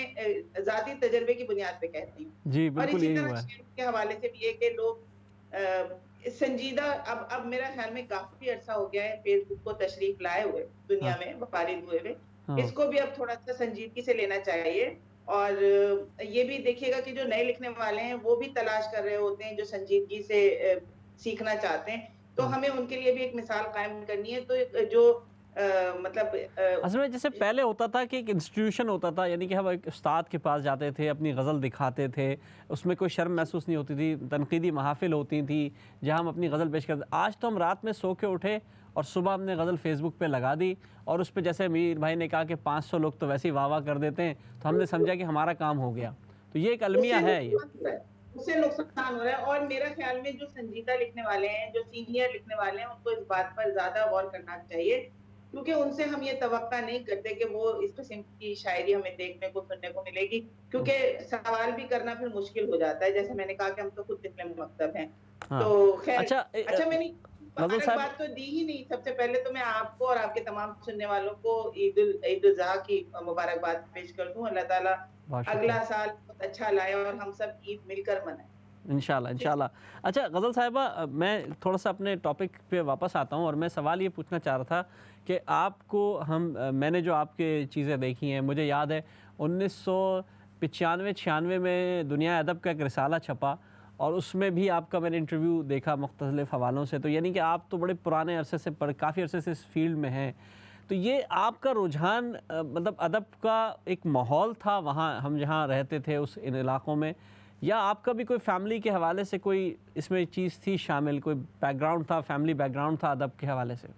ذاتی تجربے کی بنیاد پہ کہتی ہوں. جی اور بالکل اسی یہی طرح ہوا ہے. شعر کے حوالے سے بھی یہ کہ لوگ سنجیدہ اب میرا خیال میں کافی عرصہ ہو گیا ہے فیس بک کو تشریف لائے ہوئے دنیا میں فارغ ہوئے ہوئے، اس کو بھی اب تھوڑا سا سنجیدگی سے لینا چاہیے. اور یہ بھی دیکھیے گا کہ جو نئے لکھنے والے ہیں وہ بھی تلاش کر رہے ہوتے ہیں جو سنجیدگی سے سیکھنا چاہتے ہیں، تو ہمیں ان کے لیے بھی ایک مثال قائم کرنی ہے. تو جو مطلب اصل میں جیسے پہلے ہوتا تھا کہ ایک انسٹیٹیوشن ہوتا تھا، یعنی کہ ہم ایک استاد کے پاس جاتے تھے، اپنی غزل دکھاتے تھے، اس میں کوئی شرم محسوس نہیں ہوتی تھی، تنقیدی محافل ہوتی تھیں جہاں ہم اپنی غزل پیش کرتے. آج تو ہم رات میں سو کے اٹھے اور صبح ہم نے غزل فیس بک پہ لگا دی، اور اس پہ جیسے میر بھائی نے کہا کہ 500 لوگ تو ویسے ہی واہ واہ کر دیتے ہیں، تو ہم نے سمجھا کہ ہمارا کام ہو گیا. تو یہ ایک المیہ ہے. یہ اس سے نقصان ہو رہا ہے. اور میرا خیال میں جو سنجیدہ لکھنے والے ہیں، جو سینئر لکھنے والے ہیں، ان کو اس بات پر زیادہ غور کرنا چاہیے، کیونکہ ان سے ہم یہ توقع نہیں کرتے کہ وہ اس قسم کی شاعری ہمیں دیکھنے کو سننے کو ملے گی، کیونکہ سوال بھی کرنا پھر مشکل ہو جاتا ہے. جیسے میں نے کہا کہ ہم تو خود مستقل مکتب ہیں. تو خیر، اچھا میں نے غزل صاحب مبارکباد تو دی ہی نہیں. سب سے پہلے تو میں آپ کو اور آپ کے تمام سننے والوں کو عید الاضحیٰ کی مبارکباد پیش کر دوں. اللہ تعالیٰ اگلا سال بہت اچھا لائے اور ہم سب عید مل کر منائیں. انشاءاللہ انشاءاللہ. اچھا غزل صاحبہ، میں تھوڑا سا اپنے ٹاپک پہ واپس آتا ہوں، اور میں سوال یہ پوچھنا چاہ رہا تھا کہ آپ کو میں نے جو آپ کے چیزیں دیکھی ہیں، مجھے یاد ہے 1995-96 میں دنیا ادب کا ایک رسالہ چھپا، اور اس میں بھی آپ کا میں نے انٹرویو دیکھا مختلف حوالوں سے. تو یعنی کہ آپ تو بڑے پرانے عرصے سے کافی عرصے سے اس فیلڈ میں ہیں. تو یہ آپ کا رجحان مطلب ادب کا ایک ماحول تھا وہاں ہم جہاں رہتے تھے اس ان علاقوں میں، یا آپ کا بھی کوئی فیملی کے حوالے سے کوئی اس میں چیز تھی شامل، کوئی بیک گراؤنڈ تھا، فیملی بیک گراؤنڈ تھا ادب کے حوالے سے؟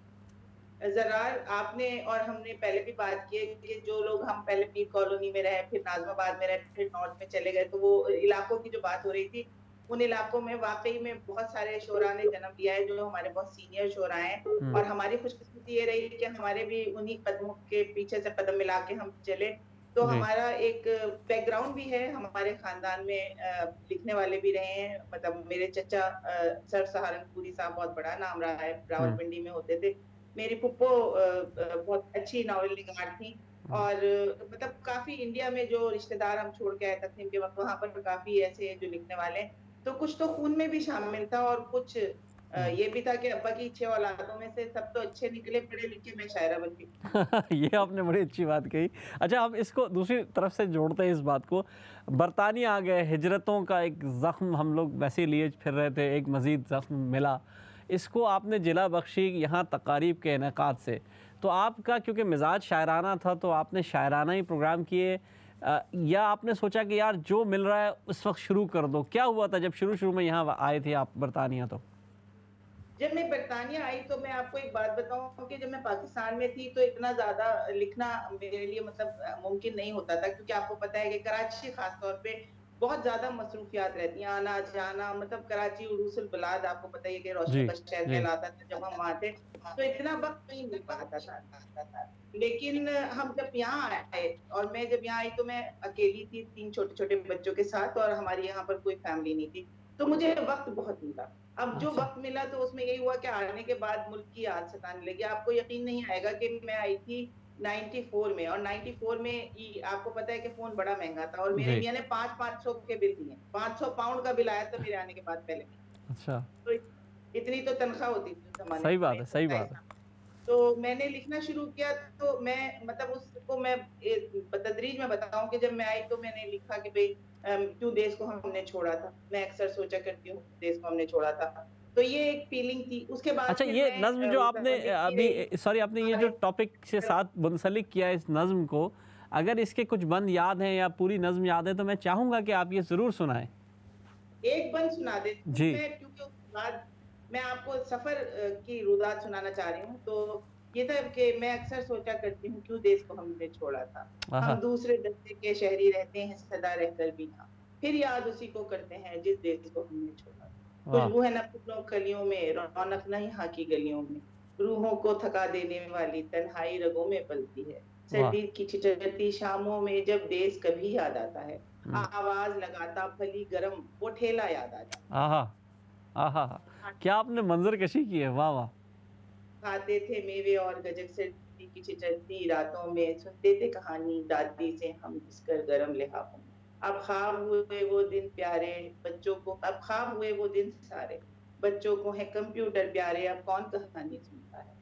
زرار، آپ نے اور ہم نے پہلے بھی بات کی ہے کہ جو لوگ ہم پہلے پیر کالونی میں رہے، پھر ناظم آباد میں رہے، پھر نارتھ میں چلے گئے، تو وہ علاقوں کی جو بات ہو رہی تھی، ان علاقوں میں واقعی میں بہت سارے شعراء نے جنم لیا ہے جو ہمارے بہت سینئر شعراء ہیں. اور ہماری خوش قسمتی یہ رہی کہ ہمارے بھی انہی قدموں کے پیچھے سے قدم ملا کے ہم چلے. تو ہمارا ایک بیک گراؤنڈ بھی ہے، ہمارے خاندان میں لکھنے والے بھی رہے ہیں. مطلب میرے چچا سر سہارنپوری صاحب بہت بڑا نام رہا ہے، راولپنڈی میں ہوتے تھے. میری پھپھو بہت اچھی ناول نگار تھیں. اور مطلب کافی انڈیا میں جو رشتہ دار ہم چھوڑ کے آئے تقسیم کے وقت، وہاں پر کافی ایسے جو لکھنے والے ہیں. تو کچھ تو خون میں بھی شامل تھا، اور کچھ یہ بھی تھا کہ ابا کی 6 اولادوں میں سے سب تو اچھے نکلے، پڑھے لکھے، میں شاعرہ بن گئی. یہ آپ نے بڑی اچھی بات کہی. اچھا ہم اس کو دوسری طرف سے جوڑتے ہیں اس بات کو. برطانیہ آ گئے، ہجرتوں کا ایک زخم ہم لوگ ویسے لیے پھر رہے تھے، ایک مزید زخم ملا، اس کو آپ نے جلا بخشی یہاں تقاریب کے انعقاد سے. تو آپ کا کیونکہ مزاج شاعرانہ تھا تو آپ نے شاعرانہ ہی پروگرام کیے، یا آپ نے سوچا کہ یار جو مل رہا ہے اس وقت شروع کر دو؟ کیا ہوا تھا جب شروع میں یہاں آئے تھے آپ برطانیہ؟ تو جب میں برطانیہ آئی تو میں آپ کو ایک بات بتاؤں کہ جب میں پاکستان میں تھی تو اتنا زیادہ لکھنا میرے لیے مطلب ممکن نہیں ہوتا تھا، کیونکہ آپ کو پتہ ہے کہ کراچی خاص طور پہ بہت زیادہ مصروفیات رہتی ہیں، آنا جانا. مطلب کراچی عروس البلاد آپ کو پتہ ہے کہ روشنی کا شہر کہلاتا تھا جب ہم وہاں تھے، تو اتنا وقت نہیں مل پاتا تھا. لیکن ہم جب یہاں آئے، اور میں جب یہاں آئی تو میں اکیلی تھی 3 چھوٹے چھوٹے بچوں کے ساتھ، اور ہماری یہاں پر کوئی فیملی نہیں تھی. تو مجھے وقت بہت ملا. اب جو وقت ملا تو اس میں یہی ہوا کہ آنے کے بعد ملک کی یاد ستانے لگی. آپ کو یقین نہیں آئے گا کہ میں آئی تھی 94 میں، اور 94 میں آپ کو پتا ہے کہ فون بڑا مہنگا تھا، اور میرے میاں نے 500 کے بل دیے. 500 پاؤنڈ کا بل آیا تھا میرے آنے کے بعد پہلے. اچھا، تو اتنی تو تنخواہ ہوتی تھی اس زمانے میں. صحیح بات ہے، صحیح بات ہے. تو میں نے لکھنا شروع کیا تو میں مطلب اس کو میں بتدریج میں بتاؤں کہ جب میں آئی تو میں نے لکھا کہ بھئی کیوں دیس کو ہم نے چھوڑا تھا، میں اکثر سوچا کرتی ہوں دیس کو ہم نے چھوڑا تھا، تو یہ ایک فیلنگ تھی. اس کے بعد اچھا پھر یہ میں نظم جو آپ نے لکھتی ابھی رہی. سوری آپ نے یہ جو ٹاپک سے ساتھ منسلک کیا اس نظم کو، اگر اس کے کچھ بند یاد ہیں یا پوری نظم یاد ہے تو میں چاہوں گا کہ آپ یہ ضرور سنائیں. ایک بند سنا دیتی ہوں جی میں، کیونکہ اس کے بعد میں آپ کو سفر کی رودات سنانا چاہ رہی ہوں. تو یہ تھا کہ میں اکثر سوچا کرتی ہوں کیوں دیس کو ہم نے چھوڑا تھا، آہا ہم دوسرے دستے کے شہری رہتے ہیں سدا رہ کر بھی ہاں، پھر یاد اسی کو کرتے ہیں جس دیس کو ہم نے چھوڑا. واہ خوشبو ہے نہ پھولوں کلیوں میں، رونق نہ یہاں کی گلیوں میں، روحوں کو تھکا دینے والی تنہائی رگوں میں پلتی ہے. واہ سردی کی چھٹتی شاموں میں جب دیس کبھی یاد آتا ہے، ہم، آواز لگاتا پھلی گرم وہ ٹھیلا یاد آ جاتا. آہا آہا کیا آپ نے منظر کشی کی ہے. واہ واہ. کھاتے تھے میوے اور گجک سردی کی چھچلتی راتوں میں، سنتے تھے کہانی دادی سے ہم گھس کر گرم لحافوں میں. اب خواب ہوئے وہ دن پیارے بچوں کو، اب خواب ہوئے وہ دن سارے بچوں کو ہے کمپیوٹر پیارے. اب کون کہانی سنتا ہے،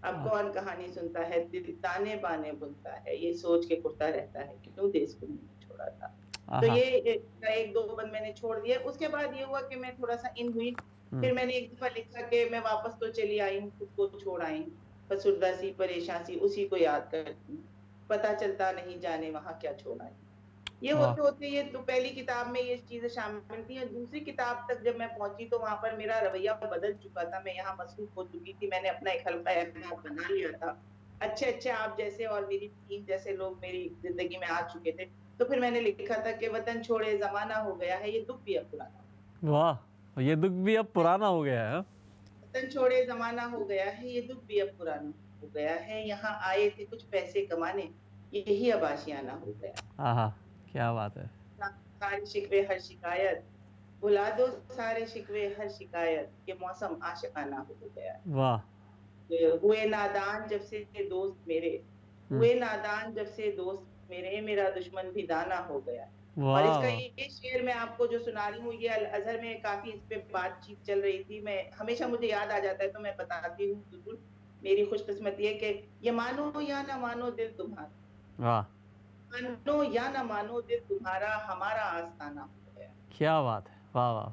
اب کون کہانی سنتا ہے، دل تانے بانے بنتا ہے، یہ سوچ کے کرتا رہتا ہے کیوں دیس کو ہم نے چھوڑا تھا. تو آہا یہ ایک دو بند میں نے چھوڑ دیا. اس کے بعد یہ ہوا کہ میں تھوڑا سا ان ہوئی. ہم، پھر میں نے ایک دفعہ لکھا کہ میں واپس تو چلی آئی ہوں، خود کو چھوڑ آئی ہوں، فسردہ سی پریشان سی اسی کو یاد کرتی ہوں، پتہ چلتا نہیں جانے وہاں کیا چھوڑ آئی. یہ واہ ہوتے ہوتے یہ تو پہلی کتاب میں یہ چیزیں شامل تھیں. اور دوسری کتاب تک جب میں پہنچی تو وہاں پر میرا رویہ بدل چکا تھا. میں یہاں مصروف ہو چکی تھی، میں نے اپنا ایک حلقہ اعتماد بنا لیا تھا. اچھے اچھے آپ جیسے اور میری ٹیم جیسے لوگ میری زندگی میں آ چکے تھے. تو پھر میں نے لکھا تھا کہ وطن چھوڑے زمانہ ہو گیا ہے، یہ دکھ بھی اب پرانا. واہ یہ دکھ بھی اب پرانا ہو گیا ہے. وطن چھوڑے زمانہ ہو گیا ہے، یہ دکھ بھی اب پرانا ہو گیا ہے. یہاں آئے تھے کچھ پیسے کمانے، یہی اب آشیانہ ہو گیا. آہا کیا بات ہے. سارے شکوے ہر شکایت بھلا دو، سارے شکوے ہر شکایت، یہ موسم عاشقانہ ہو گیا. واہ ہوئے نادان جب سے دوست میرے، ہم، ہوئے نادان جب سے دوست میرے، میرا دشمن بھی دانا ہو گیا. اور اس کا واہ یہ شعر میں آپ کو جو سنا رہی ہوں، یہ الازہر میں کافی اس پہ بات چیت چل رہی تھی. میں ہمیشہ مجھے یاد آ جاتا ہے تو میں بتاتی ہوں ضرور. میری خوش قسمتی ہے کہ یہ مانو یا نہ مانو دل تمہارا، واہ مانو یا نہ مانو دل تمہارا، ہمارا آستانہ ہو گیا. کیا بات ہے. واہ واہ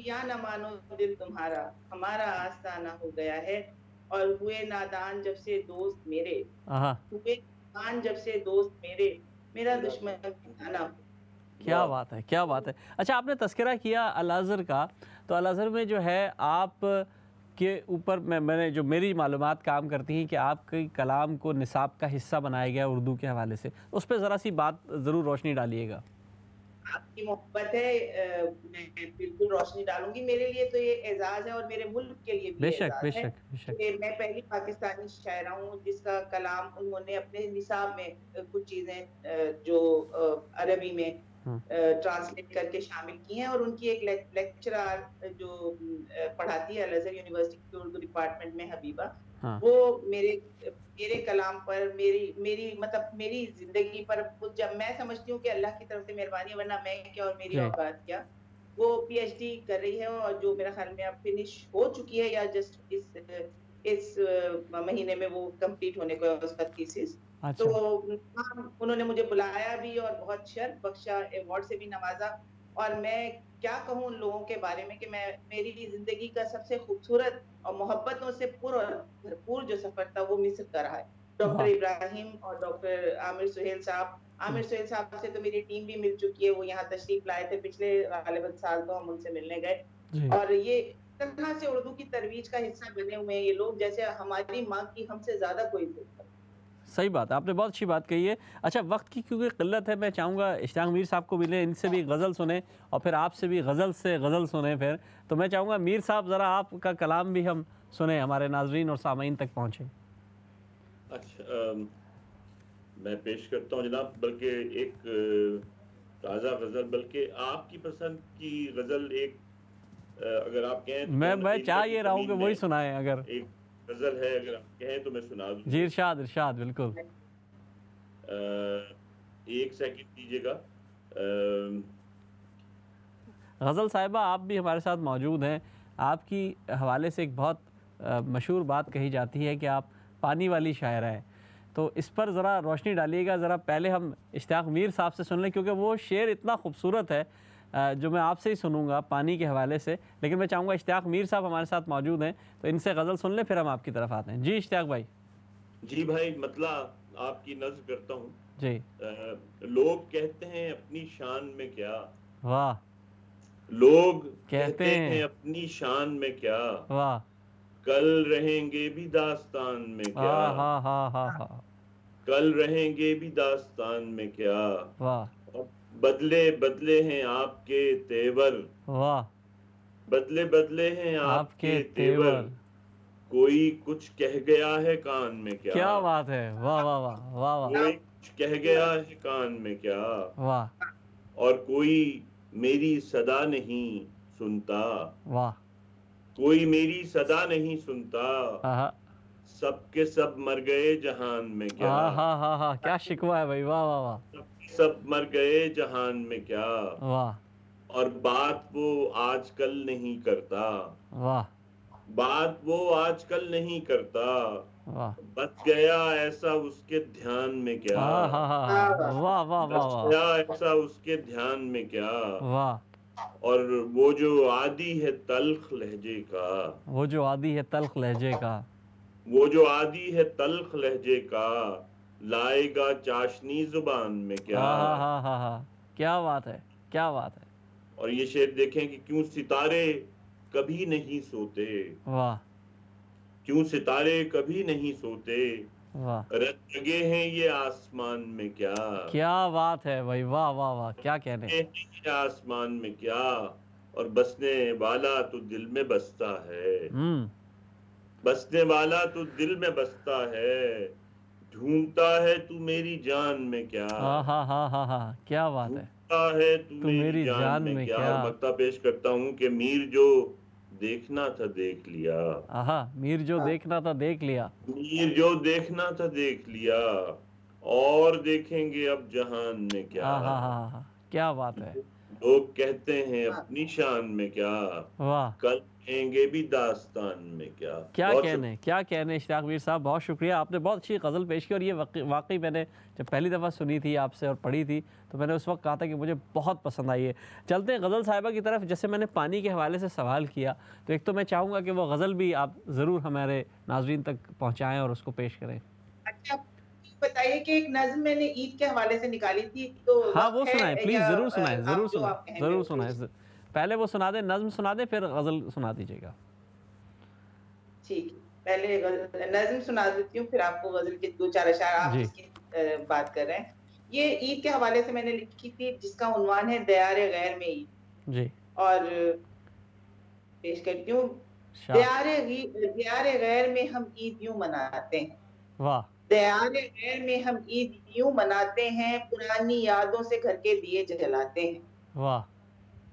یا نہ مانو دل تمہارا، ہمارا آستانہ ہو گیا ہے. اور ہوئے نادان جب سے دوست میرے، آہا ہوئے نادان جب سے دوست میرے، میرا دشمن بھی دانا ہو. کیا بات ہے. کیا بات ہے. اچھا آپ نے تذکرہ کیا الازہر کا، تو الازہر میں جو ہے آپ کے اوپر میں نے جو میری معلومات کام کرتی ہیں کہ آپ کے کلام کو نصاب کا حصہ بنایا گیا اردو کے حوالے سے، اس پہ ذرا سی بات ضرور روشنی ڈالیے گا. آپ کی محبت ہے، میں بالکل روشنی ڈالوں گی. میرے لیے تو یہ اعزاز ہے اور میرے ملک کے لیے بھی بے یہ شک بے اعزاز ہے شک بے شک. کہ میں پہلی پاکستانی شاعرہ ہوں جس کا کلام انہوں نے اپنے نصاب میں کچھ چیزیں جو عربی میں ہم، ٹرانسلیٹ کر کے شامل کی ہیں. اور ان کی ایک لیکچرر جو پڑھاتی ہے الازہر یونیورسٹی کے اردو ڈپارٹمنٹ میں، حبیبہ، ہاں وہ میرے کلام پر، میری مطلب میری زندگی پر، جب میں سمجھتی ہوں کہ اللہ کی طرف سے مہربانی ہے، ورنہ میں کیا اور میری جی اوقات کیا. وہ پی ایچ ڈی کر رہی ہے اور جو میرا خیال میں اب فنش ہو چکی ہے یا جسٹ اس مہینے میں وہ کمپلیٹ ہونے کو ہے اس کا تھیسس. تو اچھا انہوں نے مجھے بلایا بھی اور بہت شرف بخشا، ایوارڈ سے بھی نوازا. اور میں کیا کہوں ان لوگوں کے بارے میں کہ میری زندگی کا سب سے خوبصورت اور محبتوں سے پر اور بھرپور جو سفر تھا وہ مصر کا رہا ہے. ڈاکٹر واہ ابراہیم اور ڈاکٹر عامر سہیل صاحب، ہم، عامر سہیل صاحب سے تو میری ٹیم بھی مل چکی ہے. وہ یہاں تشریف لائے تھے پچھلے غالباً سال، تو ہم ان سے ملنے گئے. جی اور یہ طرح سے اردو کی ترویج کا حصہ بنے ہوئے ہیں یہ لوگ، جیسے ہماری ماں کی ہم سے زیادہ کوئی عزت کرتا. صحیح بات ہے. آپ نے بہت اچھی بات کہی ہے. اچھا وقت کی کیونکہ قلت ہے، میں چاہوں گا اشتیاق میر صاحب کو ملیں، ان سے بھی غزل سنیں اور پھر آپ سے بھی غزل سنیں. پھر تو میں چاہوں گا میر صاحب ذرا آپ کا کلام بھی ہم سنیں، ہمارے ناظرین اور سامعین تک پہنچیں. اچھا میں پیش کرتا ہوں جناب، بلکہ ایک تازہ غزل، بلکہ آپ کی پسند کی غزل ایک، اگر آپ کہیں تو میں چاہ یہ رہا ہوں کہ زمین وہی میں سنائیں. اگر ایک غزل ہے، اگر آپ کہیں تو میں سنا دوں. جی ارشاد ارشاد بالکل. ایک سیکنڈ دیجیے گا. غزل صاحبہ آپ بھی ہمارے ساتھ موجود ہیں. آپ کی حوالے سے ایک بہت مشہور بات کہی جاتی ہے کہ آپ پانی والی شاعرہ ہیں، تو اس پر ذرا روشنی ڈالیے گا. ذرا پہلے ہم اشتیاق میر صاحب سے سن لیں کیونکہ وہ شعر اتنا خوبصورت ہے جو میں آپ سے ہی سنوں گا پانی کے حوالے سے، لیکن میں چاہوں گا اشتیاق میر صاحب ہمارے ساتھ موجود ہیں تو ان سے غزل سن لیں، پھر ہم آپ کی طرف آتے ہیں. جی اشتیاق بھائی. جی بھائی، مطلب آپ کی نظم کرتا ہوں. جی. لوگ کہتے ہیں اپنی شان میں کیا، واہ. لوگ کہتے ہیں اپنی شان میں کیا، واہ. کل رہیں گے بھی داستان میں کیا، ہاں ہاں ہاں ہاں. کل رہیں گے بھی داستان میں کیا، واہ. بدلے بدلے ہیں آپ کے تیور، واہ. بدلے بدلے ہیں آپ کے تیور، کوئی کچھ کہہ گیا ہے کان میں کیا، کیا بات ہے. واہ واہ واہ واہ واہ. کوئی کچھ کہہ گیا ہے کان میں کیا، واہ. اور کوئی میری صدا نہیں سنتا، واہ. کوئی میری صدا نہیں سنتا، ہاں سب کے سب مر گئے جہان میں کیا، ہاں ہاں ہاں. کیا شکوہ ہے بھائی. واہ واہ واہ. سب کے سب مر گئے جہان میں کیا، واہ. اور بات وہ آج کل نہیں کرتا، واہ. بات وہ آج کل نہیں کرتا، واہ. بچ گیا ایسا اس کے دھیان میں کیا، ہاں ہاں ہاں. واہ واہ واہ بچ واہ. گیا ایسا اس کے دھیان میں کیا، واہ. اور وہ جو عادی ہے تلخ لہجے کا، وہ جو عادی ہے تلخ لہجے کا، وہ جو عادی ہے تلخ لہجے کا، لائے گا چاشنی زبان میں کیا. ہاں ہاں ہاں ہاں. کیا بات ہے. کیا بات ہے. اور یہ شعر دیکھیں کہ کیوں ستارے کبھی نہیں سوتے، واہ. کیوں ستارے کبھی نہیں سوتے، واہ. رت جگے ہیں یہ آسمان میں کیا، کیا بات ہے بھائی. واہ واہ واہ. کیا کہنے. یہ آسمان میں کیا، اور بسنے والا تو دل میں بستا ہے، بسنے والا تو دل میں بستا ہے، ڈھونڈتا ہے تو میری جان میں کیا، ہاں ہاں ہاں ہاں ہاں. کیا بات ہے. ڈھونڈتا ہے تو میری جان میں کیا. اور مقطع پیش کرتا ہوں کہ میر جو دیکھنا تھا دیکھ لیا، میر جو دیکھنا تھا دیکھ لیا، میر جو دیکھنا تھا دیکھ لیا، اور دیکھیں گے اب جہان میں کیا. ہاں ہاں ہاں ہاں. کیا بات ہے. لوگ کہتے ہیں اپنی شان میں کیا، واہ. کل کہیں گے بھی داستان میں کیا. کیا بہت کہنے. کیا کہنے اشتیاق میر صاحب. بہت شکریہ. آپ نے بہت اچھی غزل پیش کی، اور یہ واقعی میں نے جب پہلی دفعہ سنی تھی آپ سے اور پڑھی تھی تو میں نے اس وقت کہا تھا کہ مجھے بہت پسند آئی ہے. چلتے ہیں غزل صاحبہ کی طرف. جیسے میں نے پانی کے حوالے سے سوال کیا تو ایک تو میں چاہوں گا کہ وہ غزل بھی آپ ضرور ہمارے ناظرین تک پہنچائیں اور اس کو پیش کریں. اچھا بتائیے کہ ایک نظم میں نے عید کے حوالے سے نکالی تھی تو ہاں وقت وہ ہے سنائیں پلیز. یا ضرور سنائیں. ضرور آپ جو سنائیں. آپ کہیں ضرور وہ سنائیں. پیش؟ پہلے وہ سنا دیں، نظم سنا دیں، پھر غزل سنا دیجیے گا. ٹھیک. پہلے نظم سنا دیتی ہوں، پھر آپ کو غزل کے دو چار اشعار آپ جی جس کی بات کر رہے ہیں. یہ عید کے حوالے سے میں نے لکھی تھی جس کا عنوان ہے دیار غیر میں عید. جی. اور پیش کرتی ہوں. دیار غیر میں ہم عید یوں مناتے ہیں. واہ. دیار غیر میں ہم عید یوں مناتے ہیں، پرانی یادوں سے گھر کے دیے جلاتے ہیں. واہ.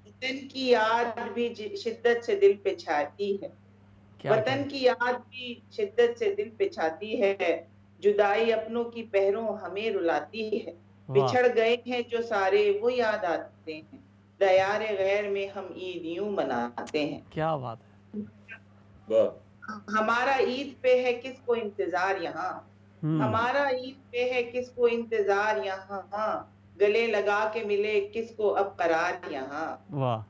وطن کی یاد بھی شدت سے دل پہ چھاتی ہے، وطن کی یاد بھی شدت سے دل پہ چھاتی ہے، جدائی اپنوں کی پہروں ہمیں رلاتی ہے، بچھڑ گئے ہیں جو سارے وہ یاد آتے ہیں، دیار غیر میں ہم عید یوں مناتے ہیں. کیا بات ہے. ہمارا عید پہ ہے کس کو انتظار یہاں، ہمارا عید پہ ہے کس کو انتظار یہاں، گلے لگا کے ملے کس کو اب قرار یہاں،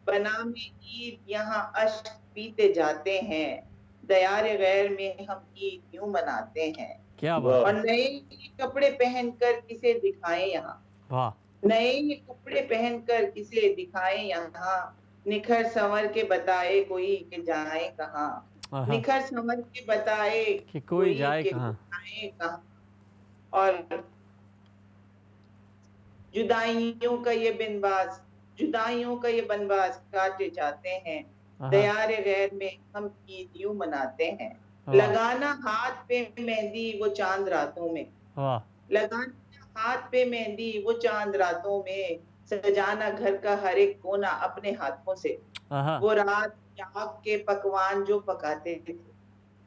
بنا میں عید یہاں اشک پیتے جاتے ہیں، دیار غیر میں ہم عید یوں مناتے ہیں. اور نئے کپڑے پہن کر کسے دکھائیں یہاں، نئے کپڑے پہن کر کسے دکھائیں یہاں، نکھر سنور کے بتائے کوئی کہ جائیں کہاں، نکھر سنور کے بتائے کوئی کہ جائیں کہاں. اور جدائیوں کا یہ بنواس، جدائیوں کا یہ بنواس کاٹے جاتے ہیں، دیار غیر میں ہم عید یوں مناتے ہیں. لگانا ہاتھ پہ مہندی وہ چاند راتوں میں، لگانا ہاتھ پہ مہندی وہ چاند راتوں میں، سجانا گھر کا ہر ایک کونا اپنے ہاتھوں سے، وہ رات جاگ کے پکوان جو پکاتے تھے،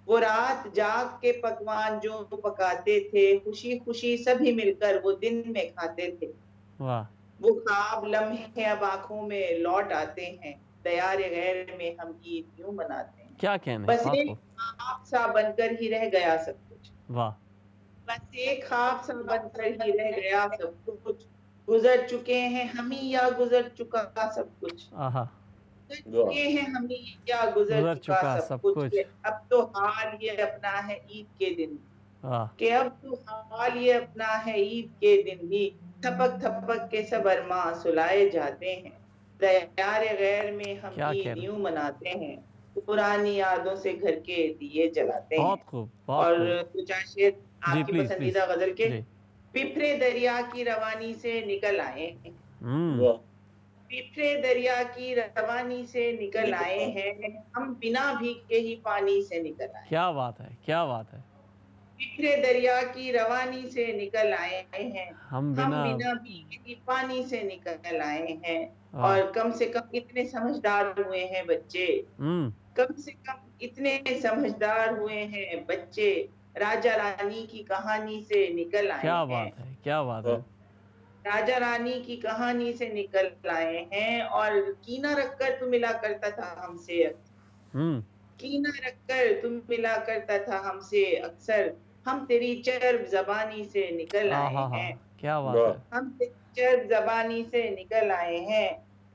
وہ رات جاگ کے پکوان جو پکاتے تھے، خوشی خوشی سبھی مل کر وہ دن میں کھاتے تھے، وہ خواب لمحے اب آنکھوں میں لوٹ آتے ہیں، دیار غیر میں ہم عید یوں مناتے ہیں. کیا کہنے، بس بہت ایک خوب، خواب سا بن کر ہی رہ گیا سب کچھ، واہ، بس ایک خواب سا بن کر ہی رہ گیا سب کچھ، گزر چکے ہیں ہم ہی یا گزر چکا سب کچھ، آہا، گزر چکے ہیں ہم ہی یا گزر گزر چکا چکا سب سب کچھ، کچھ، کہ اب تو حال یہ اپنا ہے عید کے دن، واہ، کہ اب تو حال یہ اپنا ہے عید کے دن بھی، تھپک تھپک کے سب ارماں سلائے جاتے ہیں، دیار غیر میں ہم کیا عید کہہ رہے ہیں، یوں مناتے ہیں، پرانی یادوں سے گھر کے دیے جلاتے ہیں۔ بہت خوب، بہت اور خوب، دو چار شعر جی آپ کی پلیز پلیز، پسندیدہ غزل کے، جی، پپھرے دریا کی روانی سے نکل آئے ہیں، واہ پپھرے دریا کی روانی سے نکل آئے ہیں، ہم بنا بھیگ کے ہی پانی سے نکل آئے ہیں، کیا بات ہے، کیا بات ہے، پپھرے دریا کی روانی سے نکل آئے ہیں، ہم ہم بنا، بنا بھیگے ہی پانی سے نکل آئے ہیں، واہ، اور کم سے کم اتنے سمجھدار ہوئے ہیں بچے، کم سے کم اتنے سمجھدار ہوئے ہیں بچے، راجا رانی کی کہانی سے نکل آئے کیا ہیں، بات ہے، کیا بات ہے، واہ راجا رانی کی کہانی سے نکل آئے ہیں، اور کینہ رکھ کر تو ملا کرتا تھا ہم سے، کینہ رکھ کر تم ملا کرتا تھا ہم سے اکثر، ہم تیری چرب زبانی سے نکل آئے آہا ہا، ہیں، کیا بات واہ ہے، ہم تیری چرب زبانی سے نکل آئے ہیں۔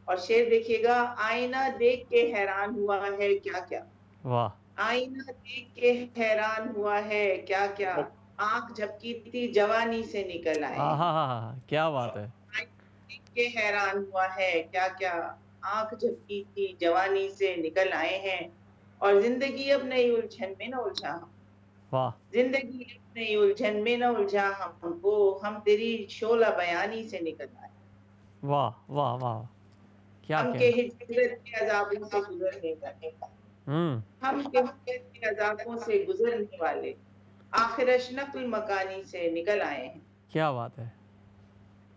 اور شعر دیکھیے گا، آئینہ دیکھ کے حیران ہوا ہے کیا کیا، واہ، آئینہ دیکھ کے حیران ہوا ہے کیا کیا، آنکھ جھپکی تھی جوانی سے نکل آئے ہیں، آہا ہا، کیا بات ہے، آئینہ دیکھ کے حیران ہوا ہے کیا کیا، آنکھ جھپکی تھی جوانی سے نکل آئے ہیں، اور زندگی اب نئی الجھن میں نہ الجھا ہم، واہ، زندگی اب نئی الجھن میں نہ الجھا ہم کو، ہم تیری شعلہ بیانی سے نکل آئے، واہ، واہ، واہ، کیا ہم کے کہنے، ہجرت کے عذابوں سے گزرنے والے، ہم کے ہجرت کے عذابوں سے گزرنے والے، آخرش نقل مکانی سے نکل آئے ہیں۔ کیا بات ہے،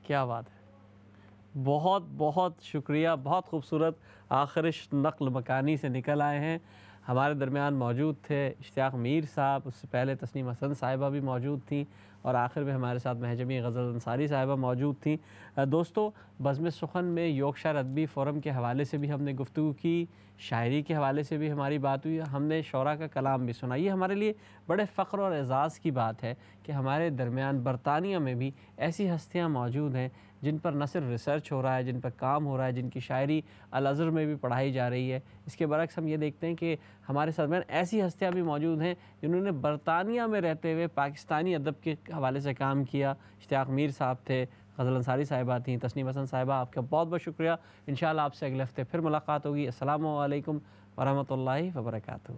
کیا بات ہے، بہت بہت شکریہ، بہت خوبصورت، آخرش نقل مکانی سے نکل آئے ہیں، ہمارے درمیان موجود تھے اشتیاق میر صاحب، اس سے پہلے تسنیم حسن صاحبہ بھی موجود تھیں، اور آخر میں ہمارے ساتھ مہجمی غزل انصاری صاحبہ موجود تھیں۔ دوستو، بزم سخن میں یورکشائر ادبی فورم کے حوالے سے بھی ہم نے گفتگو کی، شاعری کے حوالے سے بھی ہماری بات ہوئی، ہم نے شعراء کا کلام بھی سنا۔ یہ ہمارے لیے بڑے فخر اور اعزاز کی بات ہے کہ ہمارے درمیان برطانیہ میں بھی ایسی ہستیاں موجود ہیں جن پر نہ صرف ریسرچ ہو رہا ہے، جن پر کام ہو رہا ہے، جن کی شاعری الازہر میں بھی پڑھائی جا رہی ہے۔ اس کے برعکس ہم یہ دیکھتے ہیں کہ ہمارے درمیان ایسی ہستیاں بھی موجود ہیں جنہوں نے برطانیہ میں رہتے ہوئے پاکستانی ادب کے حوالے سے کام کیا۔ اشتیاق میر صاحب تھے، غزل انصاری صاحبہ تھیں، تسنیم حسن صاحبہ، آپ کا بہت بہت شکریہ۔ انشاءاللہ آپ سے اگلے ہفتے پھر ملاقات ہوگی۔ السلام علیکم ورحمۃ اللہ وبرکاتہ۔